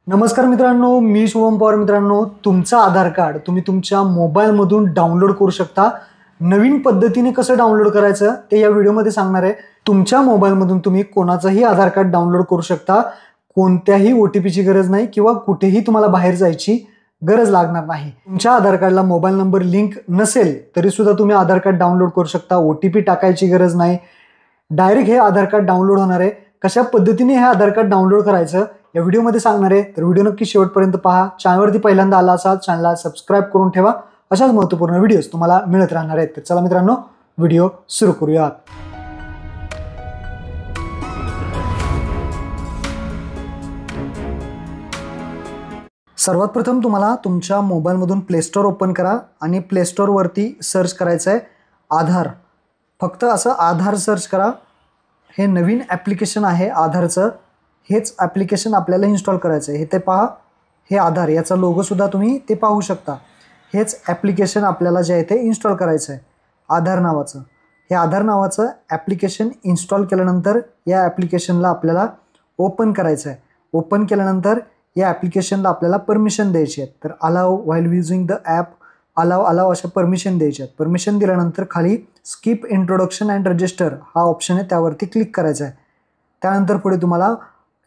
नमस्कार मित्रांनो, मी शुभम पवार. मित्रांनो, तुमचं आधार कार्ड तुम्ही तुमच्या मोबाईलमधून डाउनलोड करू शकता. नवीन पद्धतीने कसं डाउनलोड करायचं ते या व्हिडिओमध्ये सांगणार आहे. तुमच्या मोबाईलमधून तुम्ही कोणाचंही आधार कार्ड डाउनलोड करू शकता. कोणत्याही OTPची गरज नाही किंवा कुठेही तुम्हाला बाहेर जायची गरज लागणार नाही. तुमच्या आधार कार्डला मोबाईल नंबर लिंक नसेल तरी सुद्धा तुम्ही आधार कार्ड डाउनलोड करू शकता. OTP टाकायची गरज नाही. डायरेक्ट हे आधार कार्ड डाउनलोड होणार आहे. कशा पद्धतीने हे आधार कार्ड डाउनलोड करायचं या व्हिडिओमध्ये सांगणार आहे. तर व्हिडिओ नक्की शेवटपर्यंत पहा. चॅनलवरती पहिल्यांदा आला असाल चॅनलला सबस्क्राईब करून ठेवा. अशाच महत्त्वपूर्ण व्हिडिओज तुम्हाला मिळत राहणार आहेत. तर चला मित्रांनो, व्हिडिओ सुरू करूयात. सर्वात प्रथम तुम्हाला तुमच्या मोबाईलमधून प्ले स्टोअर ओपन करा आणि प्ले स्टोअरवरती सर्च करायचं आहे आधार. फक्त असं आधार सर्च करा. हे नवीन ॲप्लिकेशन आहे आधारचं. हेच ॲप्लिकेशन आपल्याला इन्स्टॉल करायचं आहे. हे ते पहा, हे आधार याचा लोगोसुद्धा तुम्ही ते पाहू शकता. हेच ॲप्लिकेशन आपल्याला जे आहे ते इन्स्टॉल करायचं आहे आधार नावाचं. हे आधार नावाचं ॲप्लिकेशन इन्स्टॉल केल्यानंतर या ॲप्लिकेशनला आपल्याला ओपन करायचं आहे. ओपन केल्यानंतर या ॲप्लिकेशनला आपल्याला परमिशन द्यायची आहे. तर allow while using the app, allow अशा परमिशन द्यायच्या आहेत. परमिशन दिल्यानंतर खाली स्किप इंट्रोडक्शन अँड रजिस्टर हा ऑप्शन आहे, त्यावरती क्लिक करायचं आहे. त्यानंतर पुढे तुम्हाला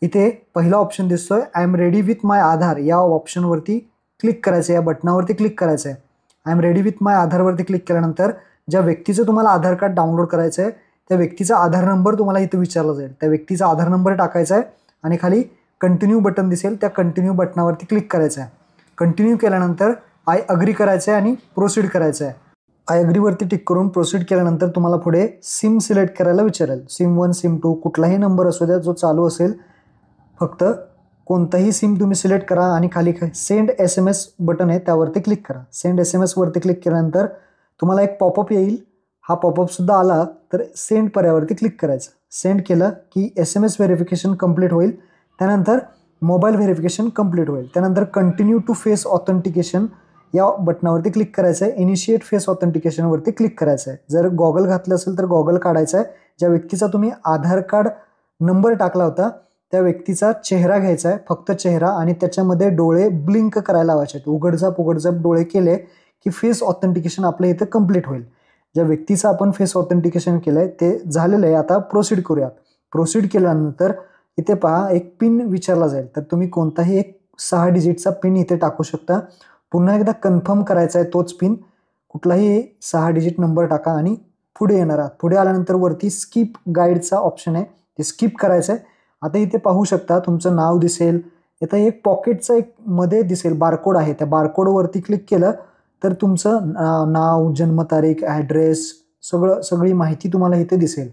इथे पहिला ऑप्शन दिसतोय आय एम रेडी विथ माय आधार, या ऑप्शनवरती क्लिक करायचं आहे. या बटनावरती क्लिक करायचं आहे. I am ready with my आधारवरती क्लिक केल्यानंतर ज्या व्यक्तीचं तुम्हाला आधार कार्ड डाउनलोड करायचं आहे त्या व्यक्तीचा आधार नंबर तुम्हाला इथे विचारला जाईल. त्या व्यक्तीचा आधार नंबर टाकायचा आहे आणि खाली कंटिन्यू बटन दिसेल, त्या कंटिन्यू बटनावरती क्लिक करायचं आहे. कंटिन्यू केल्यानंतर आय अग्री करायचं आहे आणि प्रोसीड करायचं आहे. आय अग्रीवरती टिक करून प्रोसीड केल्यानंतर तुम्हाला पुढे सिम सिलेक्ट करायला विचारेल. SIM 1 SIM 2 कुठलाही नंबर असू द्या जो चालू असेल, फक्त कोणताही सिम तुम्ही सिलेक्ट करा आणि खाली सेंड SMS बटन आहे त्यावरती क्लिक करा. सेंड SMS वरती क्लिक केल्यानंतर तुम्हाला एक पॉपअप येईल. हा पॉपअपसुद्धा आला तर सेंड पर्यावरती क्लिक करायचं. सेंड केलं की SMS व्हेरिफिकेशन कंप्लीट होईल. त्यानंतर मोबाईल व्हेरिफिकेशन कंप्लीट होईल. त्यानंतर कंटिन्यू टू फेस ऑथेंटिकेशन या बटनावरती क्लिक करायचं आहे. इनिशिएट फेस ऑथेंटिकेशनवरती क्लिक करायचं आहे. जर गॉगल घातलं असेल तर गॉगल काढायचा आहे. ज्या व्यक्तीचा तुम्ही आधार कार्ड नंबर टाकला होता त्या व्यक्तीचा चेहरा घ्यायचा आहे, फक्त चेहरा, आणि त्याच्यामध्ये डोळे ब्लिंक करायला लावायचे आहेत. उघडझाप डोळे केले की फेस ऑथेंटिकेशन आपल्या इथं कंप्लीट होईल. ज्या व्यक्तीचं आपण फेस ऑथेंटिकेशन केलं आहे ते झालेलं आहे. आता प्रोसीड करूयात. प्रोसीड केल्यानंतर इथे पहा एक पिन विचारला जाईल. तर तुम्ही कोणताही एक 6 डिजिटचा पिन इथे टाकू शकता. पुन्हा एकदा कन्फर्म करायचा आहे तोच पिन. कुठलाही 6 डिजिट नंबर टाका आणि पुढे येणार आहात. पुढे आल्यानंतर वरती स्किप गाईडचा ऑप्शन आहे, ते स्किप करायचं आहे. आता इथे पाहू शकता तुमचं नाव दिसेल. इथं एक पॉकेटचं एक मध्ये दिसेल बारकोड आहे. त्या बारकोडवरती क्लिक केलं तर तुमचं नाव, जन्मतारीख, ॲड्रेस सगळी माहिती तुम्हाला इथे दिसेल.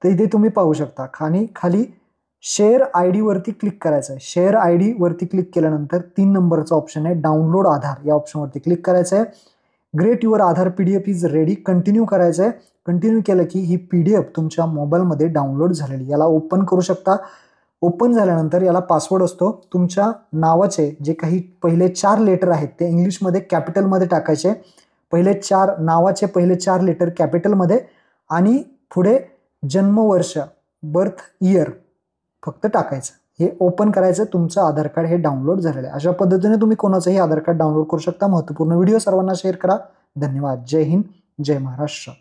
तर इथे तुम्ही पाहू शकता. खाली शेअर ID वरती क्लिक करायचं आहे. शेअर ID वरती क्लिक केल्यानंतर 3 नंबरचा ऑप्शन आहे डाउनलोड आधार, या ऑप्शनवरती क्लिक करायचं आहे. Great your Aadhaar PDF is ready, continue करायचं आहे. कंटिन्यू केलं की ही PDF तुमच्या मोबाईलमध्ये डाउनलोड झालेली. याला ओपन करू शकता. ओपन झाल्यानंतर याला पासवर्ड असतो. तुमच्या नावाचे जे काही पहिले 4 लेटर आहेत ते इंग्लिशमध्ये कॅपिटलमध्ये टाकायचे. नावाचे पहिले 4 लेटर कॅपिटलमध्ये आणि पुढे जन्मवर्ष, बर्थ इयर फक्त टाकायचं. हे ओपन करायचं. तुमचं आधार कार्ड हे डाउनलोड झालेलं आहे. अशा पद्धतीने तुम्ही कोणाचंही आधार कार्ड डाउनलोड करू शकता. महत्त्वपूर्ण व्हिडिओ सर्वांना शेअर करा. धन्यवाद. जय हिंद, जय महाराष्ट्र.